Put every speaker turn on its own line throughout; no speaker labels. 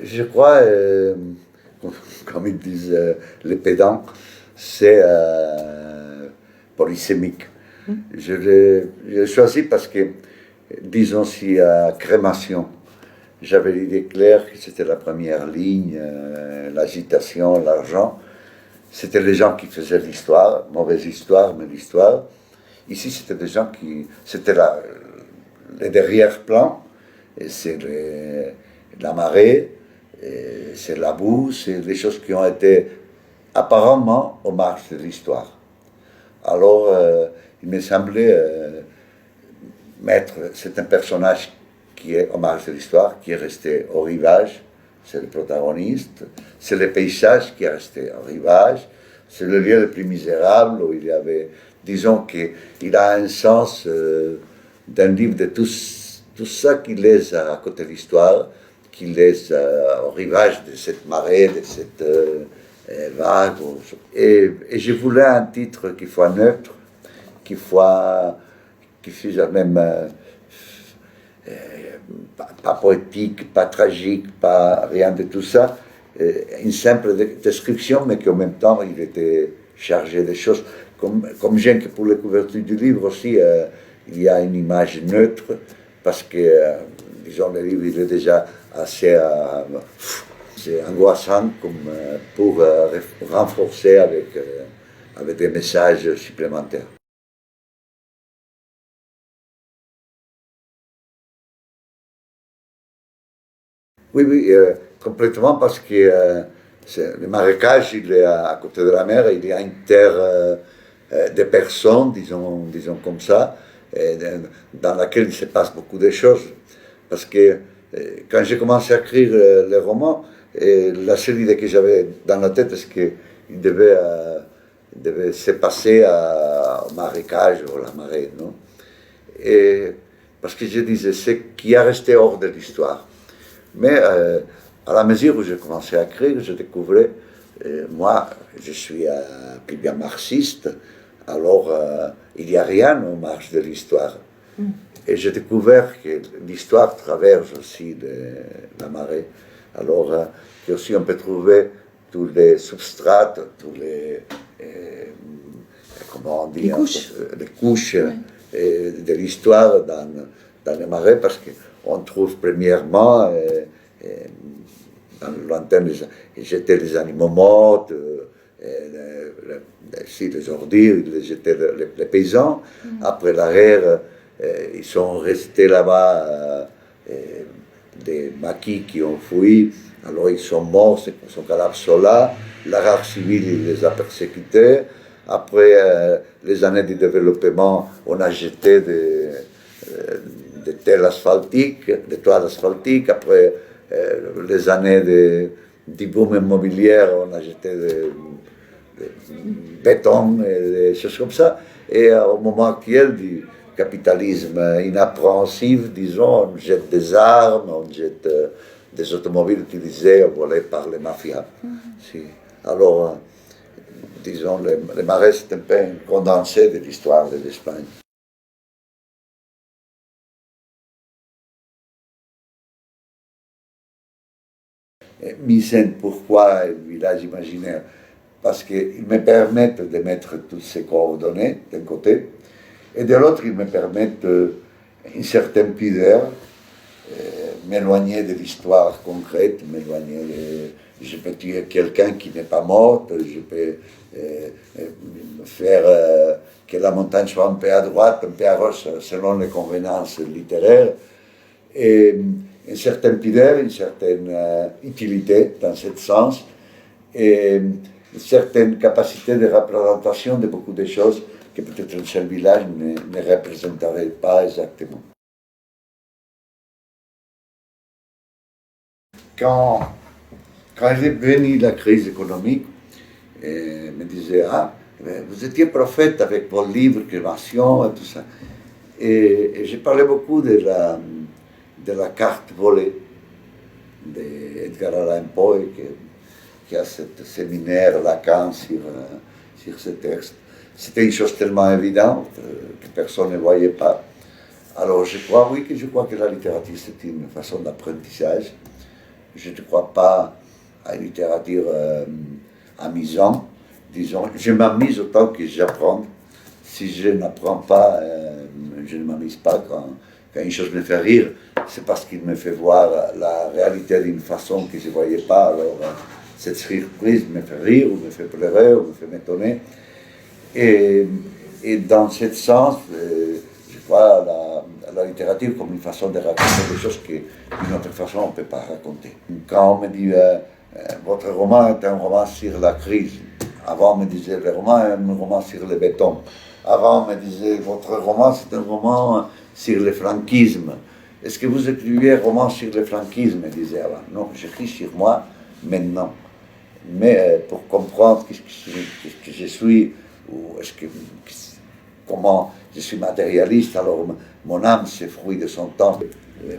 Je crois, comme ils disent les pédants, c'est polysémique. Je l'ai choisi parce que, disons, si à crémation, j'avais l'idée claire que c'était la première ligne, l'agitation, l'argent, c'était les gens qui faisaient l'histoire, mauvaise histoire, mais l'histoire. Ici, c'était des gens qui. C'était les derrière-plans, et c'est la marée, c'est la boue, c'est les choses qui ont été apparemment aux marges de l'histoire. Alors, il me semblait c'est un personnage qui est aux marges de l'histoire, qui est resté au rivage, c'est le protagoniste, c'est le paysage qui est resté au rivage, c'est le lieu le plus misérable où il y avait, disons qu'il a un sens d'un livre de tout ça qui laisse à côté de l'histoire, qui laisse au rivage de cette marée, de cette vague. Et je voulais un titre qui soit neutre, qui fût même pas poétique, pas tragique, pas rien de tout ça. Une simple description, mais qu'en même temps, il était chargé de choses. Comme j'aime que pour les couvertures du livre aussi, il y a une image neutre, parce que, disons, le livre, il est déjà assez c'est angoissant comme pour renforcer avec des messages supplémentaires. Oui, oui, complètement, parce que le marécage, il est à côté de la mer, il y a une terre de personnes, disons comme ça, dans laquelle il se passe beaucoup de choses. Parce que quand j'ai commencé à écrire les romans, la seule idée que j'avais dans la tête, c'est qu'il devait se passer au marécage ou à la marée, non? Et parce que je disais, c'est qui a resté hors de l'histoire. Mais à la mesure où j'ai commencé à écrire, je découvrais, moi, je suis bien marxiste, alors il n'y a rien aux marges de l'histoire. Et j'ai découvert que l'histoire traverse aussi la marée. Alors, aussi on peut trouver tous les substrats, tous les, comment on dit, les couches de l'histoire dans les marais, parce qu'on trouve premièrement dans le lointain, jeter les animaux morts, les ordures, ils jetaient les paysans. Après la guerre, ils sont restés là-bas, des maquis qui ont fui, alors ils sont morts, son cadavre sont là, la guerre civile il les a persécutés. Après les années de développement, on a jeté des toiles asphaltiques. Après les années du boom immobilier, on a jeté des béton et des choses comme ça. Et au moment actuel du capitalisme inappréhensif, disons, on jette des armes, on jette des automobiles utilisées, volées par les mafias. Si. Alors, disons, les marais, c'est un peu un condensé de l'histoire de l'Espagne. Mycène, pourquoi village imaginaire? Parce qu'ils me permettent de mettre toutes ces coordonnées d'un côté, et de l'autre, ils me permettent une certaine pudeur, m'éloigner de l'histoire concrète, je peux tuer quelqu'un qui n'est pas mort, je peux faire que la montagne soit un peu à droite, un peu à gauche, selon les convenances littéraires, et une certaine pudeur, une certaine utilité dans ce sens, et une certaine capacité de représentation de beaucoup de choses que peut-être un seul village ne représenterait pas exactement. Quand est venue la crise économique, me disait, vous étiez prophète avec vos livres, création et tout ça. Et j'ai parlé beaucoup de la carte volée d'Edgar Allan Poe, qui a ce séminaire Lacan sur ce texte. C'était une chose tellement évidente que personne ne voyait pas. Alors je crois que la littérature c'est une façon d'apprentissage. je ne crois pas à une littérature amusante. Disons, je m'amuse autant que j'apprends. Si je n'apprends pas, je ne m'amuse pas. Quand une chose me fait rire, c'est parce qu'il me fait voir la réalité d'une façon que je ne voyais pas. Alors, cette surprise me fait rire, ou me fait pleurer, ou me fait m'étonner. Et, et dans ce sens, je vois la littérature comme une façon de raconter des choses que d'une autre façon on ne peut pas raconter. Quand on me dit votre roman est un roman sur la crise, avant on me disait le roman est un roman sur le béton, avant on me disait votre roman c'est un roman sur le franquisme. Est-ce que vous écrivez un roman sur le franquisme, disait avant. Non, j'écris sur moi maintenant. Mais pour comprendre que je suis, ou est-ce que, comment je suis matérialiste, alors mon âme c'est fruit de son temps.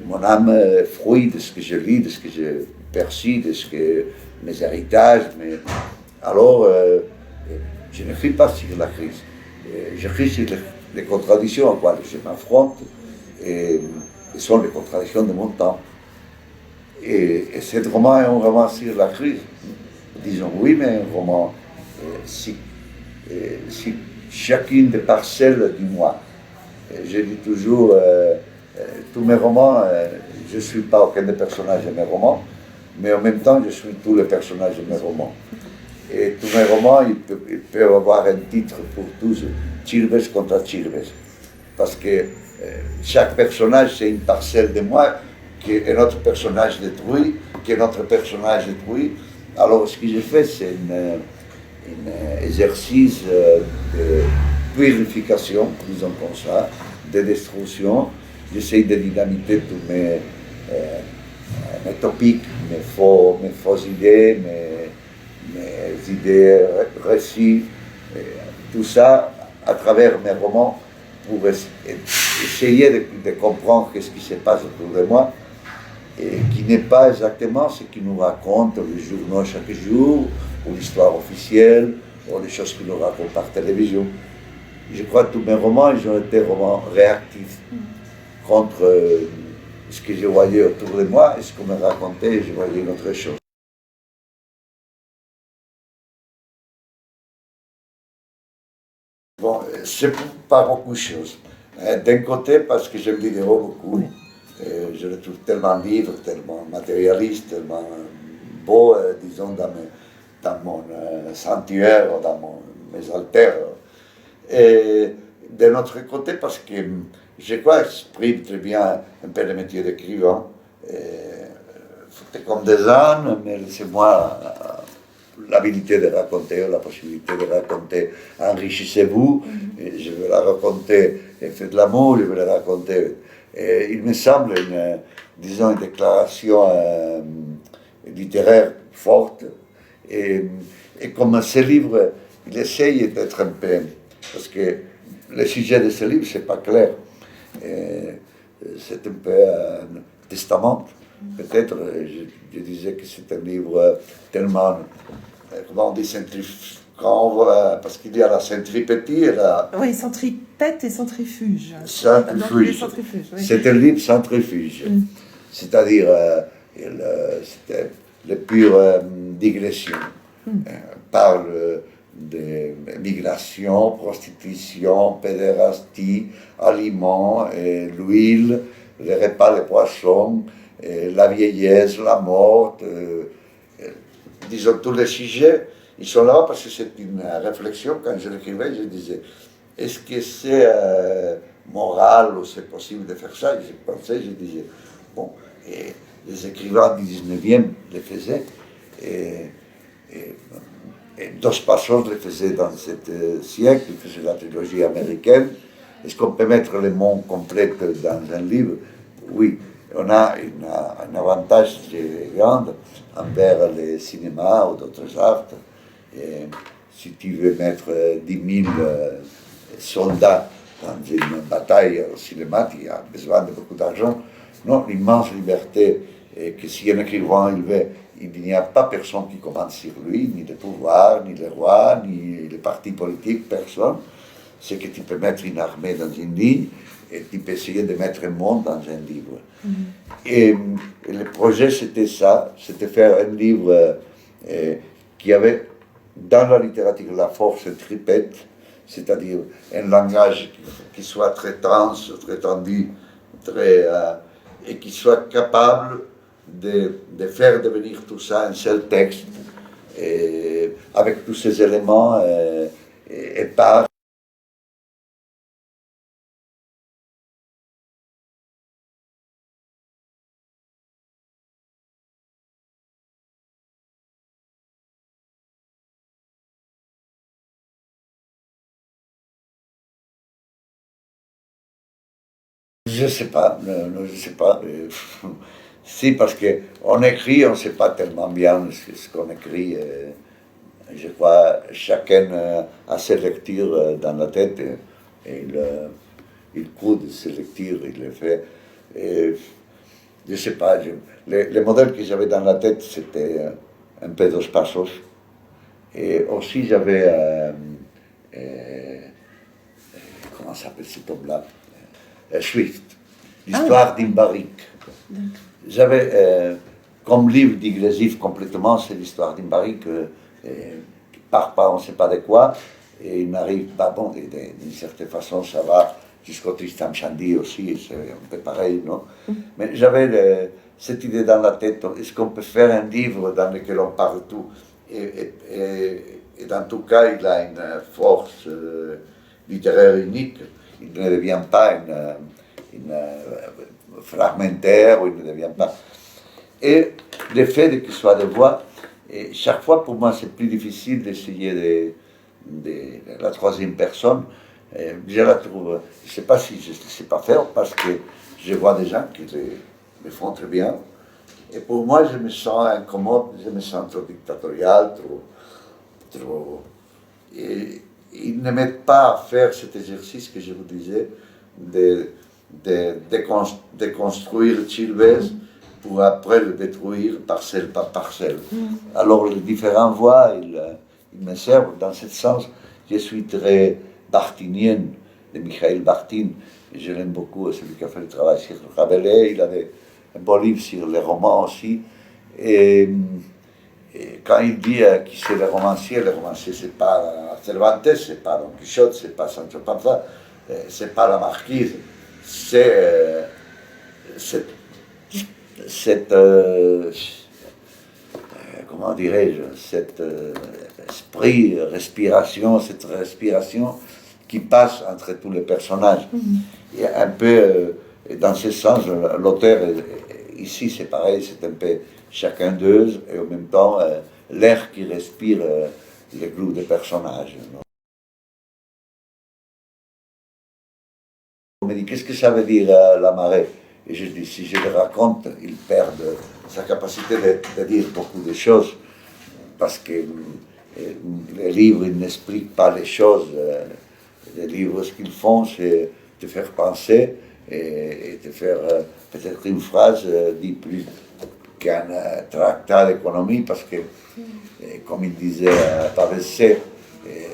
Mon âme est fruit de ce que je lis, de ce que je perçois, de ce que mes héritages. Alors, je n'écris pas sur la crise. J'écris sur les contradictions auxquelles je m'affronte, et sont les contradictions de mon temps. Et ce roman est un roman sur la crise. Disons oui, mais un roman, si chacune des parcelles du moi. Je dis toujours, tous mes romans, je ne suis pas aucun des personnages de mes romans, mais en même temps, je suis tous les personnages de mes romans. Et tous mes romans, ils peuvent avoir un titre pour tous, Chirves contre Chirves. Parce que chaque personnage, c'est une parcelle de moi, qui est notre personnage détruit, qui est notre personnage détruit. Alors, ce que j'ai fait, c'est un exercice de purification, disons comme ça, de destruction. J'essaie de dynamiter tous mes topics, mes fausses idées, mes idées, récits, tout ça à travers mes romans pour essayer de comprendre ce qui se passe autour de moi, et qui n'est pas exactement ce qui nous racontent les journaux chaque jour, ou l'histoire officielle, ou les choses qui nous racontent par télévision. Je crois que tous mes romans, ils ont été romans réactifs contre ce que je voyais autour de moi, et ce qu'on me racontait, je voyais une autre chose. Bon, c'est pas beaucoup de choses. D'un côté, parce que j'aime Diderot beaucoup. Oui. Je le trouve tellement libre, tellement matérialiste, tellement beau, disons, dans mon sanctuaire, dans mes altères. Et d'un autre côté, parce que je crois exprime très bien un peu le métier d'écrivain. C'était comme des ânes, mais laissez-moi l'habilité de raconter, la possibilité de raconter. Enrichissez-vous, je veux la raconter, et faites l'amour, je veux la raconter. Et il me semble, disons, une déclaration littéraire forte. Et comme ce livre, il essaye d'être un peu. Parce que le sujet de ce livre, c'est pas clair. C'est un peu un testament. Peut-être, je disais que c'est un livre tellement, comment on dit, parce qu'il y a la centripetie et la...
Oui, centripète et centrifuge.
Centrifuge. Oui. C'est un livre centrifuge. C'est-à-dire, c'était le pure digression. Parle de migration, prostitution, pédérastie, aliments, l'huile, les repas, les poissons, la vieillesse, la mort, disons tous les sujets, ils sont là parce que c'est une réflexion. Quand je l'écrivais, je disais, est-ce que c'est moral ou c'est possible de faire ça? Je pensais, je disais, bon, et les écrivains du 19e le faisaient, et Dos Passos le faisait dans ce siècle, il faisait la trilogie américaine. Est-ce qu'on peut mettre les mots complets dans un livre? Oui, on a un avantage très grand envers le cinéma ou d'autres arts. Et si tu veux mettre 10 000 soldats dans une bataille au cinéma, tu as besoin de beaucoup d'argent. Non, l'immense liberté, et que si un écrivain il n'y a pas personne qui commande sur lui, ni le pouvoir, ni le roi, ni les partis politiques, personne. C'est que tu peux mettre une armée dans une ligne, et tu peux essayer de mettre un monde dans un livre. Et le projet, c'était ça, c'était faire un livre qui avait dans la littérature la force tripette, c'est-à-dire un langage qui soit très dense, très tendu, et qui soit capable de faire devenir tout ça un seul texte, avec tous ces éléments épars. Je ne sais pas, je sais pas. Si, parce qu'on écrit, on ne sait pas tellement bien ce qu'on écrit. Je crois chacun a ses lectures dans la tête et il coude ses lectures, il les fait. Et, je ne sais pas, le modèle que j'avais dans la tête, c'était un peu Dos Passos. Et aussi, j'avais, comment s'appelle cet homme-là, Swift, l'histoire d'une barrique. J'avais comme livre digressif complètement, c'est l'histoire d'une barrique qui part pas, on ne sait pas de quoi, et il n'arrive pas, bon, d'une certaine façon, ça va jusqu'au Tristan Shandy aussi, c'est un peu pareil, non? Mais j'avais cette idée dans la tête, est-ce qu'on peut faire un livre dans lequel on parle tout? Et dans tout cas, il a une force littéraire unique. Il ne devient pas une fragmentaire, ou il ne devient pas. Et le fait qu'il soit de voix, et chaque fois pour moi c'est plus difficile d'essayer de la troisième personne. Je la trouve, je ne sais pas si je ne sais pas faire parce que je vois des gens qui le font très bien. Et pour moi, je me sens incommode, je me sens trop dictatorial, trop. Et ils ne m'aident pas à faire cet exercice que je vous disais de construire Chilvez pour après le détruire parcelle par parcelle. Alors les différentes voix, ils me servent dans ce sens. Je suis très barthinienne de Michael Barthin, je l'aime beaucoup, celui qui a fait le travail sur Rabelais, il avait un beau livre sur les romans aussi. Et quand il dit qui c'est le romancier c'est pas Cervantes, c'est pas Don Quichotte, c'est pas Sancho Panza, c'est pas la marquise, c'est cette comment dirais-je, cet esprit, cette respiration qui passe entre tous les personnages. Et un peu, dans ce sens, l'auteur, ici c'est pareil, c'est un peu chacun d'eux, et en même temps, l'air qui respire les groupes de personnages. Non? On me dit, qu'est-ce que ça veut dire la marée? Et je dis, si je le raconte, il perd sa capacité de dire beaucoup de choses, parce que les livres n'expliquent pas les choses. Les livres, ce qu'ils font, c'est te faire penser et te faire peut-être une phrase dit plus qu'un tractat d'économie, parce que, comme il disait Pavese,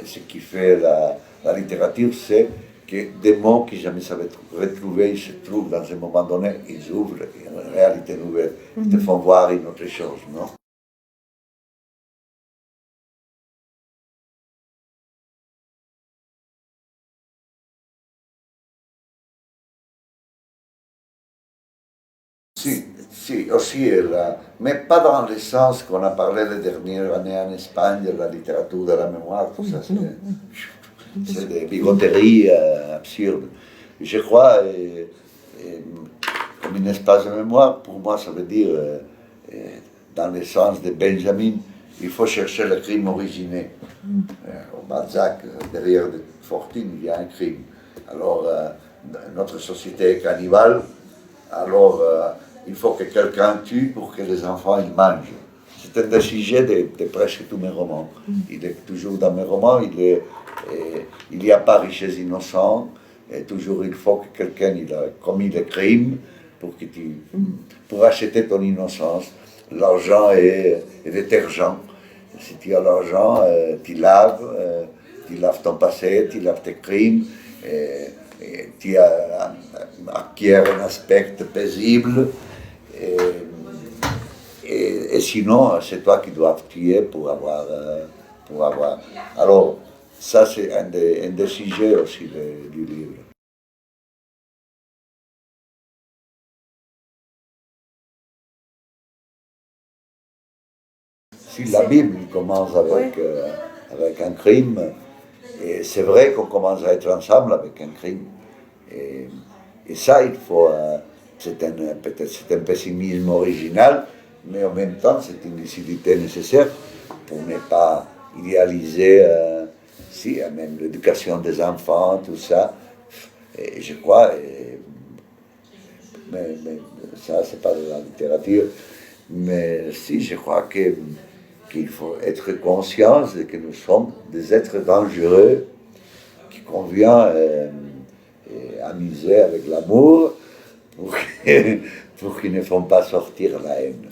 ce qui fait la littérature, c'est que des mots qui jamais savaient retrouver, ils se trouvent dans un moment donné, ils ouvrent une réalité nouvelle, ils te font voir une autre chose, non? Si, aussi, mais pas dans le sens qu'on a parlé les dernières années en Espagne, de la littérature de la mémoire, tout ça, c'est des bigoteries absurdes. Je crois, comme un espace de mémoire, pour moi, ça veut dire, dans le sens de Benjamin, il faut chercher le crime originé. Au Balzac, derrière de Fortune, il y a un crime. Alors, notre société est cannibale, alors il faut que quelqu'un tue pour que les enfants ils mangent. C'est un des sujets de presque tous mes romans. Il est toujours dans mes romans, il n'y a pas richesse innocente, et toujours il faut que quelqu'un a commis des crimes pour acheter ton innocence. L'argent est détergent. Si tu as l'argent, tu laves ton passé, tu laves tes crimes. qui acquiert un aspect paisible. Et, et sinon, c'est toi qui dois tuer pour avoir. Alors, ça, c'est un des sujets aussi du livre. Si la Bible commence avec un crime, et c'est vrai qu'on commence à être ensemble avec un crime. Et ça, il faut. Peut-être c'est un pessimisme original, mais en même temps, c'est une lucidité nécessaire pour ne pas idéaliser même l'éducation des enfants, tout ça. Et je crois, mais ça, c'est pas de la littérature, mais si, je crois qu'il faut être conscient que nous sommes des êtres dangereux qui convient amuser avec l'amour pour qu'ils ne font pas sortir la haine.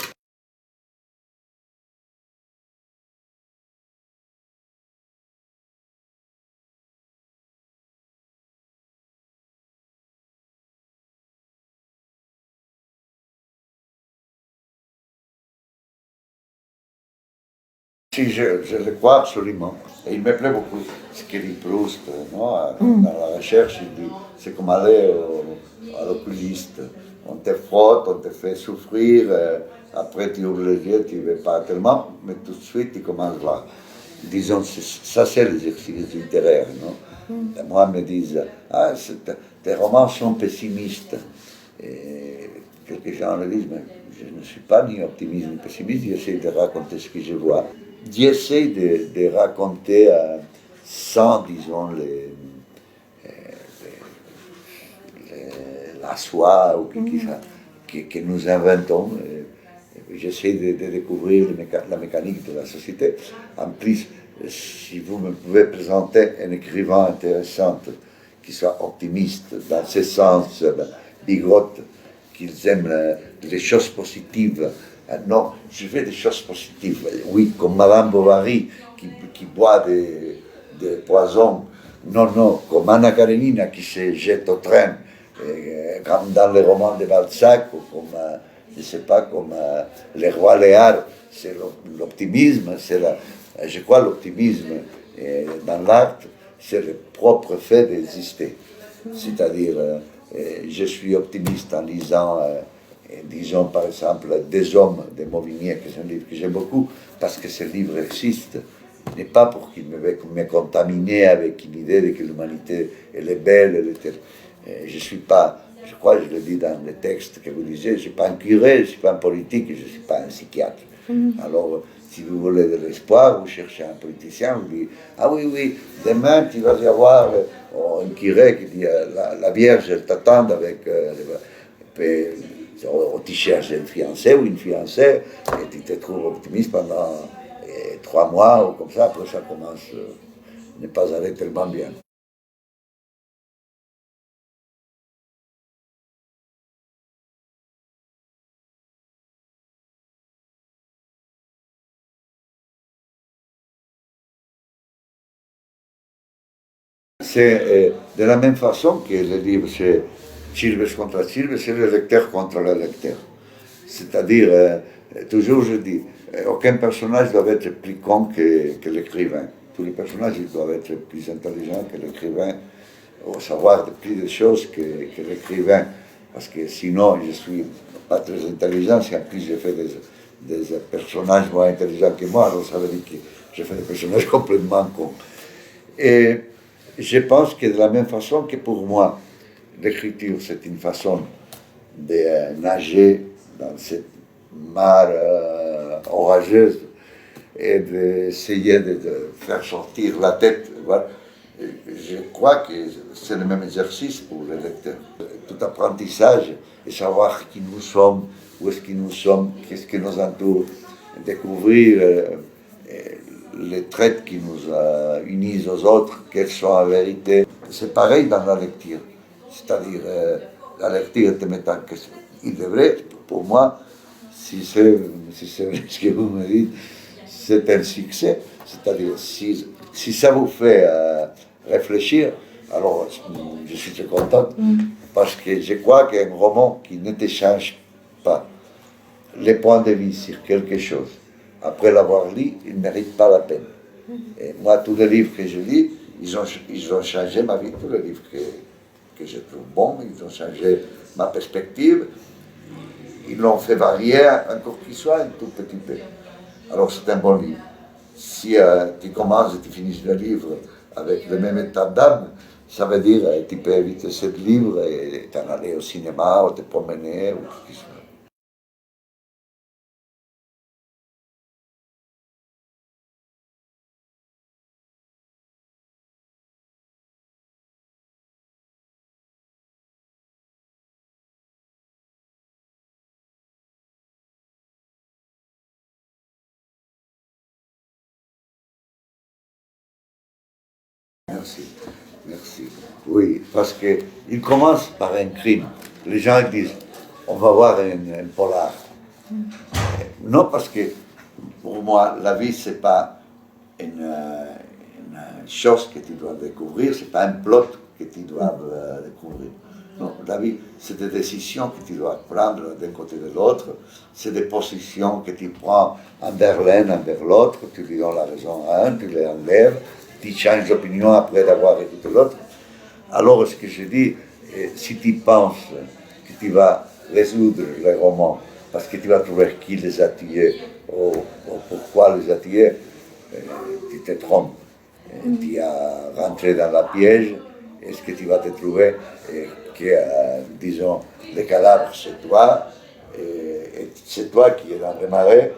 Si, je le crois absolument. Et il me plaît beaucoup ce qu'il dit Proust. Non? Dans la recherche, il dit c'est comme aller à l'oculiste. On te frotte, on te fait souffrir, après tu ouvres les yeux, tu ne veux pas tellement, mais tout de suite tu commences là. Disons, ça c'est l'exercice littéraire. Non? Moi, me disent tes romans sont pessimistes. Et quelques gens me disent mais je ne suis pas ni optimiste ni pessimiste, j'essaie de raconter ce que je vois. J'essaie de raconter sans, disons, la soie que nous inventons. J'essaie de découvrir la mécanique de la société. En plus, si vous me pouvez présenter un écrivain intéressant qui soit optimiste, dans ce sens, bigote, qu'ils aiment les choses positives. Non, je fais des choses positives. Oui, comme Madame Bovary qui boit des poisons. Non, comme Anna Karenina qui se jette au train, comme dans les romans de Balzac, ou comme, je ne sais pas, comme Les Rois Léar. C'est l'optimisme, je crois l'optimisme dans l'art, c'est le propre fait d'exister. C'est-à-dire, je suis optimiste en lisant, disons par exemple, Des Hommes de Mauvigné, que c'est un livre que j'aime beaucoup, parce que ce livre existe, n'est pas pour qu'il me contaminer avec une idée que l'humanité elle est belle, je suis pas, je crois que je le dis dans le texte que vous lisez, je ne suis pas un curé, je ne suis pas un politique, je ne suis pas un psychiatre. Alors, si vous voulez de l'espoir, vous cherchez un politicien, vous dites ah oui, demain tu vas y avoir un curé qui dit la Vierge elle t'attend avec. Tu cherches un fiancé ou une fiancée et tu te trouves optimiste pendant 3 mois ou comme ça, après ça commence à ne pas aller tellement bien. C'est de la même façon que le livre, c'est Silves contre Silves, c'est le lecteur contre le lecteur. C'est-à-dire, toujours je dis, aucun personnage doit être plus con que l'écrivain. Tous les personnages ils doivent être plus intelligents que l'écrivain, ou savoir plus de choses que l'écrivain. Parce que sinon, je ne suis pas très intelligent, si en plus je fais des personnages moins intelligents que moi, alors ça veut dire que je fais des personnages complètement cons. Et je pense que de la même façon que pour moi, l'écriture, c'est une façon de nager dans cette mare orageuse et d'essayer de faire sortir la tête. Voilà. Je crois que c'est le même exercice pour le lecteur. Tout apprentissage et savoir qui nous sommes, où est-ce que nous sommes, qu'est-ce qui nous entoure, découvrir les traits qui nous unissent aux autres, quelles sont la vérité. C'est pareil dans la lecture. C'est-à-dire, la lecture te met en question. Il devrait, pour moi, si c'est ce que vous me dites, c'est un succès. C'est-à-dire, si ça vous fait réfléchir, Alors, je suis très content parce que je crois qu'un roman qui ne te change pas les points de vue sur quelque chose, après l'avoir lu, il ne mérite pas la peine. Et moi, tous les livres que je lis, ils ont changé ma vie. Tous les livres que je trouve bons, ils ont changé ma perspective. Ils l'ont fait varier, encore qu'il soit un tout petit peu. Alors c'est un bon livre. Si tu commences et tu finis le livre avec le même état d'âme, ça veut dire que tu peux éviter ce livre et t'en aller au cinéma ou te promener ou tout ça. Merci, merci. Oui, parce qu'il commence par un crime. Les gens disent, on va voir un polar. Non, parce que pour moi, la vie, c'est pas une chose que tu dois découvrir, c'est pas un plot que tu dois découvrir. Non, la vie, c'est des décisions que tu dois prendre d'un côté de l'autre, c'est des positions que tu prends envers l'un, envers l'autre, tu lui donnes la raison à un, tu l'enlèves, tu changes d'opinion après d'avoir écouté l'autre. Alors, ce que je dis, si tu penses que tu vas résoudre le roman, parce que tu vas trouver qui les a tués, ou pourquoi les a tués, tu te trompes. Tu as rentré dans la piège, et ce que tu vas te trouver, que, disons, le cadavre, c'est toi, et c'est toi qui es dans le marais,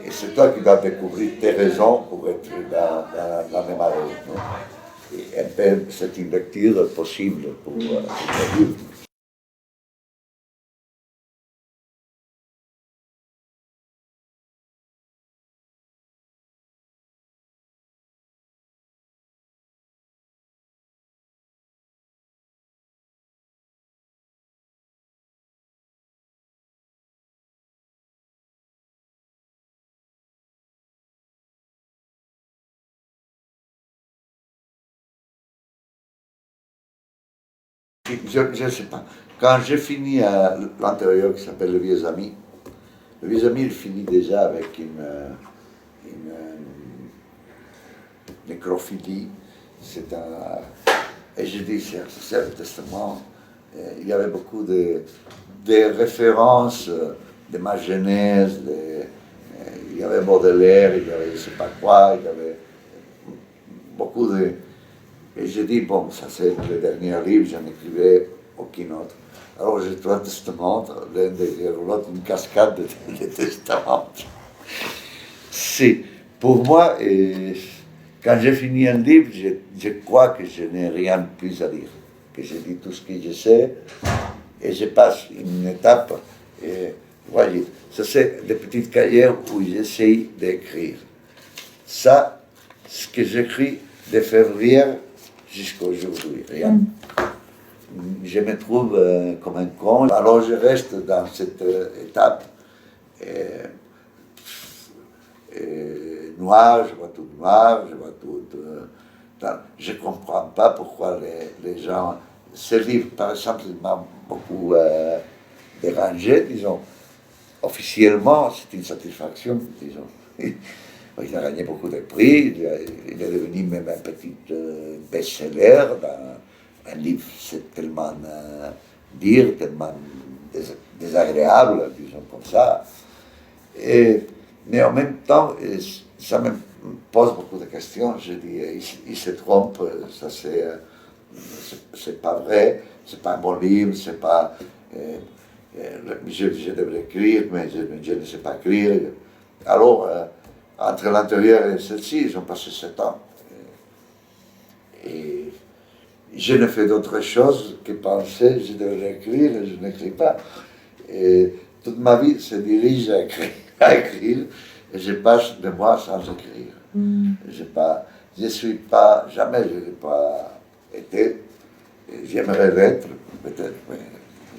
et c'est toi qui dois découvrir tes raisons pour être dans le marais. Et un peu, c'est une lecture possible pour l'adulte. Je ne sais pas. Quand j'ai fini l'antérieur qui s'appelle Le Vieux Ami, Le Vieux Ami, il finit déjà avec une nécrophilie. Et je dis, c'est le testament. Il y avait beaucoup de références de ma jeunesse, il y avait Baudelaire, il y avait je ne sais pas quoi, il y avait beaucoup de... Et j'ai dit, bon, ça c'est le dernier livre, je n'écrivais aucun autre. Alors j'ai trouvé un testament, l'un derrière l'autre, une cascade de testaments. C'est, pour moi, quand j'ai fini un livre, je crois que je n'ai rien plus à dire, que j'ai dit tout ce que je sais, et je passe une étape, et voyez, ça c'est des petites cahiers où j'essaye d'écrire. Ça, ce que j'écris de février jusqu'à aujourd'hui, rien. Je me trouve comme un con, alors je reste dans cette étape noire, je vois tout noir, je vois tout... je ne comprends pas pourquoi les gens... Ce livre, par exemple, il m'a beaucoup dérangé, disons. Officiellement, c'est une satisfaction, disons. Il a gagné beaucoup de prix, il est devenu même un petit best-seller. Un livre, c'est tellement dire, tellement désagréable, disons comme ça. Mais en même temps, ça me pose beaucoup de questions. Je dis, il se trompe, ça c'est pas vrai, c'est pas un bon livre, c'est pas... je devrais écrire, mais je ne sais pas écrire. Alors, entre l'intérieur et celle-ci, ils ont passé 7 ans. Et je ne fais d'autre chose que penser, je devrais écrire, et je n'écris pas. Et toute ma vie se dirige à écrire, et je passe des mois sans écrire. Je suis pas, jamais je n'ai pas été, j'aimerais l'être, peut-être, mais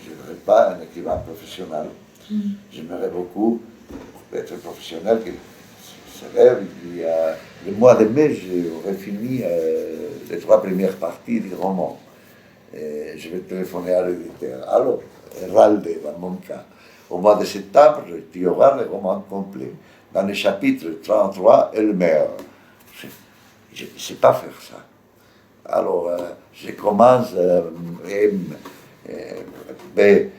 je ne serai pas un écrivain professionnel. J'aimerais beaucoup être professionnel, c'est rêve, le mois de mai, j'aurais fini les 3 premières parties du roman. Et je vais téléphoner à l'éditeur. Alors, Ralde, dans mon cas, au mois de septembre, tu y aura le roman complet. Dans le chapitre 33, elle meurt. Je ne sais pas faire ça. Alors, je commence, et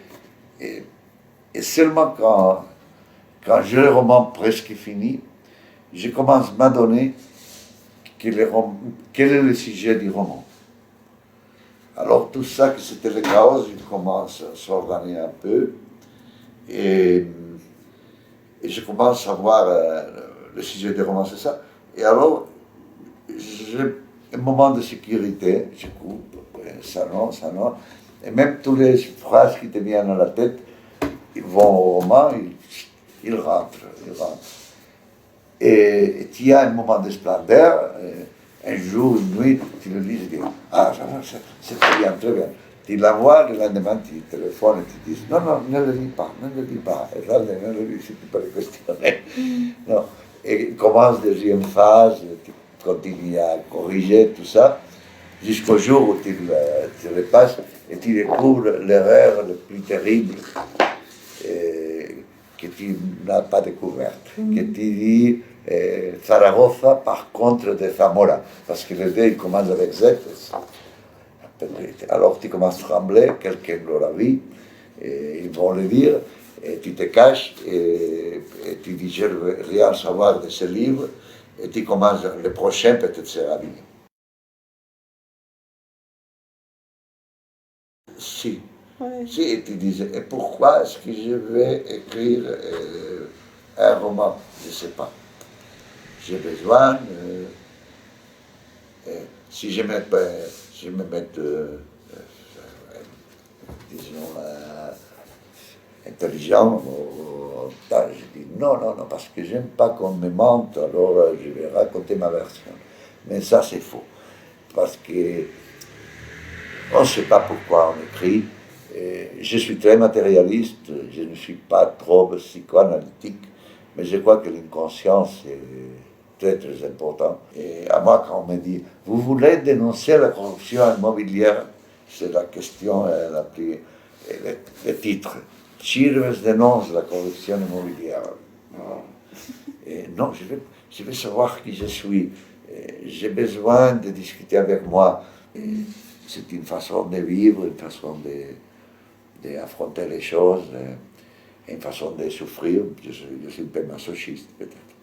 seulement quand j'ai le roman presque fini, je commence à m'adonner quel est le sujet du roman. Alors tout ça, que c'était le chaos, il commence à s'organiser un peu, et je commence à voir le sujet du roman, c'est ça. Et alors, j'ai un moment de sécurité, je coupe, ça non, et même toutes les phrases qui te viennent à la tête, ils vont au roman, ils rentrent. Et tu as un moment de splendeur, un jour, une nuit, tu le lis et dis, ah, c'est très bien, très bien. Tu la vois, le lendemain, tu téléphones et tu dis, non, ne le lis pas. Et là, ne le lis, c'est pas le questionner. Non. Et commence deuxième phase, tu continues à corriger tout ça, jusqu'au jour où tu le passes et tu découvres l'erreur la plus terrible que tu n'as pas découverte, que tu dis Zaragoza par contre de Zamora, parce que le dé il commence avec Z. Alors tu commences à trembler, quelqu'un l'aura vu, et ils vont le dire, et tu te caches, et tu dis je ne veux rien savoir de ce livre, et tu commences, le prochain peut-être sera bien. Si.
Ouais.
Si, et tu disais, et pourquoi est-ce que je vais écrire un roman? Je ne sais pas. J'ai besoin, si je me mets, disons, intelligent, je dis non, parce que j'aime pas qu'on me mente, alors je vais raconter ma version. Mais ça, c'est faux. Parce que on ne sait pas pourquoi on écrit. Je suis très matérialiste, je ne suis pas trop psychoanalytique, mais je crois que l'inconscience est très très important. Et à moi, quand on me dit, vous voulez dénoncer la corruption immobilière, c'est la question la plus... Le titre, Chirves dénonce la corruption immobilière. Et non, je veux savoir qui je suis. J'ai besoin de discuter avec moi. C'est une façon de vivre, une façon d'affronter les choses, une façon de souffrir. Je suis un peu masochiste, peut-être.